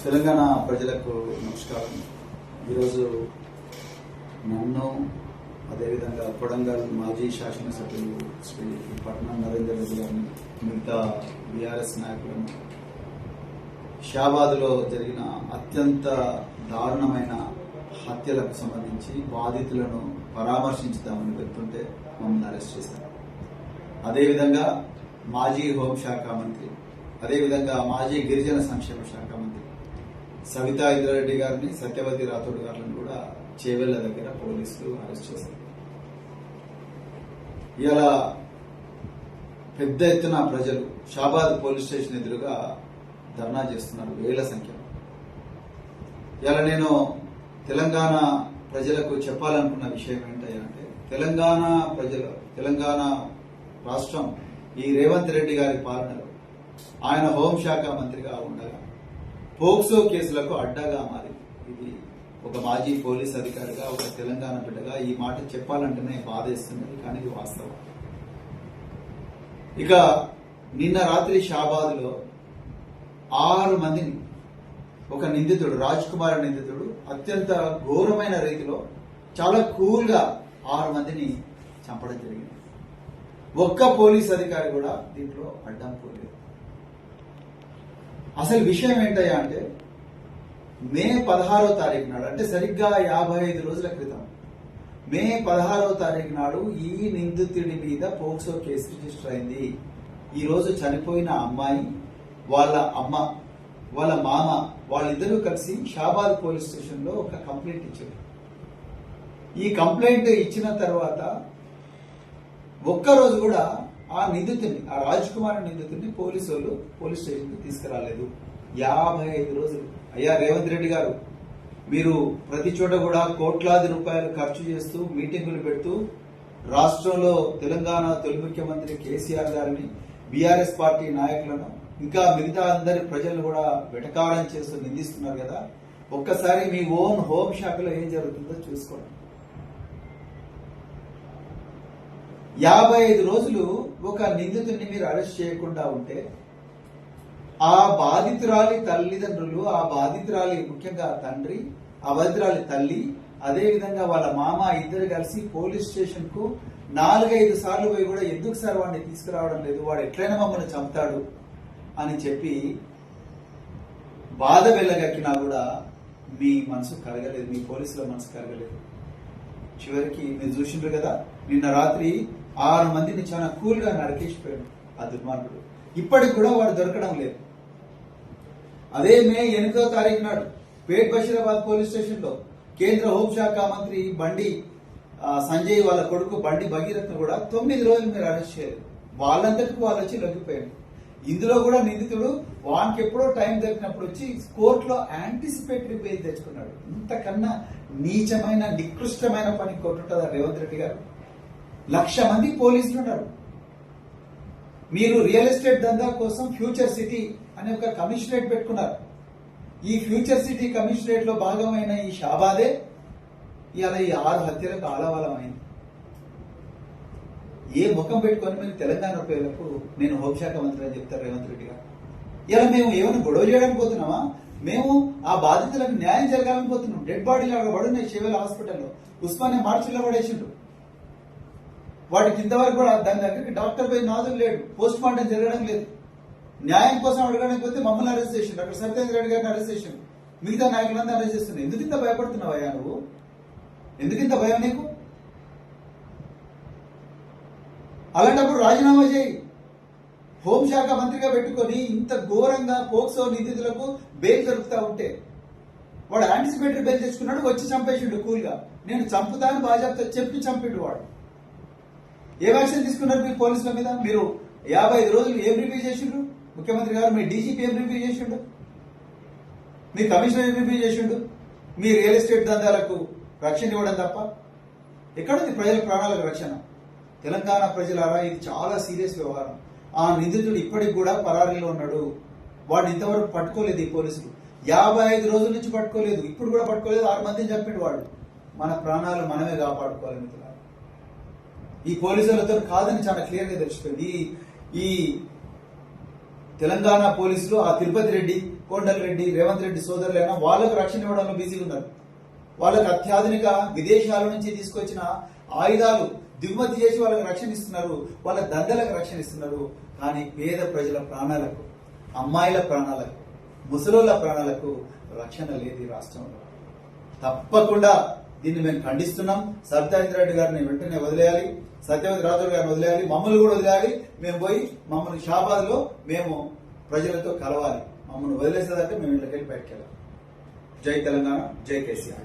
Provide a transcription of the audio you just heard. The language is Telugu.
తెలంగాణ ప్రజలకు నమస్కారం. ఈరోజు నన్ను అదేవిధంగా కొడంగల్ మాజీ శాసనసభ్యులు శ్రీ పట్నం నరేందర్ రెడ్డి గారిని మిగతా బీఆర్ఎస్ నాయకులను షాబాద్లో జరిగిన అత్యంత దారుణమైన హత్యలకు సంబంధించి బాధితులను పరామర్శించుదామని వెళ్తుంటే మమ్మల్ని అరెస్ట్ చేశారు. అదేవిధంగా మాజీ హోంశాఖ మంత్రి, అదేవిధంగా మాజీ గిరిజన సంక్షేమ శాఖ మంత్రి సవితా ఇంద్రారెడ్డి గారిని, సత్యవతి రాథోడ్ గారిని కూడా చేవెళ్ల దగ్గర పోలీసులు అరెస్ట్ చేశారు. ఇలా పెద్ద ఎత్తున ప్రజలు షాబాద్ పోలీస్ స్టేషన్ ఎదురుగా ధర్నా చేస్తున్నారు, వేల సంఖ్యలో. ఇలా నేను తెలంగాణ ప్రజలకు చెప్పాలనుకున్న విషయం ఏంటంటే, తెలంగాణ రాష్ట్రం ఈ రేవంత్ రెడ్డి గారి పాలనలో ఆయన హోంశాఖ మంత్రిగా ఉండగా పోక్సో కేసులకు అడ్డాగా మారింది. ఇది ఒక మాజీ పోలీస్ అధికారిగా, ఒక తెలంగాణ బిడ్డగా ఈ మాట చెప్పాలంటేనే బాధేస్తున్నది, కానీ ఇది వాస్తవం. ఇక నిన్న రాత్రి షాబాద్ లో 6 మందిని ఒక నిందితుడు, రాజ్ కుమార్ నిందితుడు అత్యంత ఘోరమైన రీతిలో చాలా కూల్ గా 6 మందిని చంపడం జరిగింది. ఒక్క పోలీస్ అధికారి కూడా దీంట్లో అడ్డం పోలేదు. అసలు విషయం ఏంటయ్యా అంటే, మే 16వ తారీఖు నాడు, అంటే సరిగ్గా 55 రోజుల క్రితం మే 16వ తారీఖు నాడు ఈ నిందితుడి మీద పోక్సో కేసు రిజిస్టర్ అయింది. ఈ రోజు చనిపోయిన అమ్మాయి, వాళ్ళ అమ్మ, వాళ్ళ మామ, వాళ్ళిద్దరూ కలిసి షాబాద్ పోలీస్ స్టేషన్ లో ఒక కంప్లైంట్ ఇచ్చారు. ఈ కంప్లైంట్ ఇచ్చిన తర్వాత ఒక్కరోజు కూడా ఆ నిందితుడిని, ఆ రాజ్ కుమార్ నిందితుడిని పోలీసు వాళ్ళు పోలీస్ స్టేషన్ కి తీసుకురాలేదు. 55 రోజులు. అయ్యా రేవంత్ రెడ్డి గారు, మీరు ప్రతి చోట కూడా కోట్లాది రూపాయలు ఖర్చు చేస్తూ మీటింగులు పెడుతూ రాష్ట్రంలో తెలంగాణ తొలి ముఖ్యమంత్రి కేసీఆర్ గారిని, బీఆర్ఎస్ పార్టీ నాయకులను, ఇంకా మిగతా అందరి ప్రజలు కూడా వెటకారం చేస్తూ నిందిస్తున్నారు కదా. ఒక్కసారి మీ ఓన్ హోం శాఖలో ఏం జరుగుతుందో చూసుకోండి. 55 రోజులు ఒక నిందితుడిని మీరు అరెస్ట్ చేయకుండా ఉంటే, ఆ బాధితురాలి తల్లిదండ్రులు, ఆ బాధితురాలి ముఖ్యంగా తండ్రి, ఆ బాధితురాలి తల్లి, అదేవిధంగా వాళ్ళ మామ ఇద్దరు కలిసి పోలీస్ స్టేషన్ కు 4-5 సార్లు పోయి కూడా ఎందుకు సార్ వాడిని తీసుకురావడం లేదు, వాడు ఎట్లయినా మమ్మల్ని చంపుతాడు అని చెప్పి బాధ వెళ్ళగక్కినా కూడా మీ మనసు కరగలేదు, మీ పోలీసుల మనసు కరగలేదు. చివరికి మీరు చూసిండ్రు కదా, నిన్న రాత్రి 6 మందిని చాలా కూల్ గా నరికేసిపోయాడు ఆ దుర్మార్గుడు. ఇప్పటికి కూడా వాడు దొరకడం లేదు. అదే మే 8వ తారీఖు నాడు పేట్ బషీరాబాద్ పోలీస్ స్టేషన్ లో కేంద్ర హోంశాఖ మంత్రి బండి సంజయ్ వాళ్ళ కొడుకు బండి భగీరథ్ కూడా 9 రోజులు మీరు అరెస్ట్ చేయలేదు. వాళ్ళంతటికి వాళ్ళు వచ్చి లొంగిపోయాడు. ఇందులో కూడా నిందితుడు వానికి ఎప్పుడో టైం దొరికినప్పుడు వచ్చి కోర్టులో యాంటిసిపేటరీ బెయిల్ తెచ్చుకున్నాడు. ఇంతకన్నా నీచమైన, నికృష్టమైన పని కొట్టుంటుందా రేవంత్ రెడ్డి గారు? 1,00,000 మంది పోలీసులు ఉన్నారు. మీరు రియల్ ఎస్టేట్ దందా కోసం ఫ్యూచర్ సిటీ అనే ఒక కమిషనరేట్ పెట్టుకున్నారు. ఈ ఫ్యూచర్ సిటీ కమిషనరేట్ లో భాగమైన ఈ షాబాదే ఇలా ఈ 6 హత్యలకు ఆలవాలమైంది. ఏ ముఖం పెట్టుకొని మీరు తెలంగాణ పేర్లకు నేను హోంశాఖ మంత్రి అని చెప్తారు రేవంత్ రెడ్డి గారు? ఇలా మేము ఏమైనా గొడవ చేయడానికి పోతున్నామా? మేము ఆ బాధితులకు న్యాయం జరగాలని పోతున్నాం. డెడ్ బాడీలు అక్కడ పడున్నాయి చేవెళ్ళ హాస్పిటల్లో, ఉస్మానియా మార్చిలో పడేసిండు. వాటికి ఇంతవరకు కూడా దాని దగ్గరికి డాక్టర్ పోయి నాదులు లేడు, పోస్ట్ మార్టం జరగడం లేదు. న్యాయం కోసం అడగడానికి పోతే మమ్మల్ని అరెస్ట్ చేసిండు, అక్కడ సత్యేంద్ర రెడ్డి గారిని అరెస్ట్ చేసిండు, మిగతా నాయకులంతా అరెస్ట్ చేస్తున్నాయి. ఎందుకు ఇంత భయపడుతున్నావయ్యా నువ్వు? ఎందుకింత భయం నీకు? అలాంటప్పుడు రాజీనామా చేయి. హోంశాఖ మంత్రిగా పెట్టుకొని ఇంత ఘోరంగా పోక్సో నిందితులకు బెయిల్ దొరుకుతా ఉంటే, వాడు యాంటిసిపేటరీ బెయిల్ తెచ్చుకున్నాడు, వచ్చి చంపేసిండు కూల్ గా. నేను చంపుతాను బాజాప్తా చెప్పి చంపిండు వాడు. ఏ యాక్షన్ తీసుకున్నారు మీరు పోలీసుల మీద? మీరు 55 రోజులు ఏం రివ్యూ చేసిండ్రు? ముఖ్యమంత్రి గారు, మీ డీజీపీ ఏం రివ్యూ చేసిండు? మీ కమిషనర్ ఏం రివ్యూ చేసిండు? మీ రియల్ ఎస్టేట్ దందాలకు రక్షణ ఇవ్వడం తప్ప ఎక్కడుంది ప్రజల ప్రాణాలకు రక్షణ? తెలంగాణ ప్రజలారా, ఇది చాలా సీరియస్ వ్యవహారం. ఆ నిందితుడు ఇప్పటికి కూడా పరారీలో ఉన్నాడు. వాడిని ఇంతవరకు పట్టుకోలేదు ఈ పోలీసులు. 55 రోజుల నుంచి పట్టుకోలేదు, ఇప్పుడు కూడా పట్టుకోలేదు. 6 మందిని చంపాడు వాడు. మన ప్రాణాలు మనమే కాపాడుకోవాలి మిత్రులారా. ఈ పోలీసులతో కాదని చాలా క్లియర్ గా తెలిసిపోయింది. ఈ తెలంగాణ పోలీసులు ఆ తిరుపతి రెడ్డి, కోండల్ రెడ్డి, రేవంత్ రెడ్డి సోదరులైనా వాళ్ళకు రక్షణ ఇవ్వడంలో బిజీగా ఉన్నారు. వాళ్ళకు అత్యాధునిక విదేశాల నుంచి తీసుకొచ్చిన ఆయుధాలు దిగుమతి చేసి వాళ్ళకి రక్షణ ఇస్తున్నారు, వాళ్ళ దండలకు రక్షణ ఇస్తున్నారు. కానీ పేద ప్రజల ప్రాణాలకు, అమ్మాయిల ప్రాణాలకు, ముసలోళ్ళ ప్రాణాలకు రక్షణ లేదు ఈ రాష్ట్రంలో. తప్పకుండా దీన్ని మేము ఖండిస్తున్నాం. సబితా రెడ్డి గారిని వెంటనే వదిలేయాలి, సత్యవతి రాథోడ్ గారిని వదిలేయాలి, మమ్మల్ని కూడా వదిలేయాలి. మేము పోయి మమ్మల్ని షాబాద్ లో మేము ప్రజలతో కలవాలి. మమ్మల్ని వదిలేసేదంటే మేము ఇంట్లోకి వెళ్ళి బయటకెళ్ళాలి. జై తెలంగాణ, జై కేసీఆర్.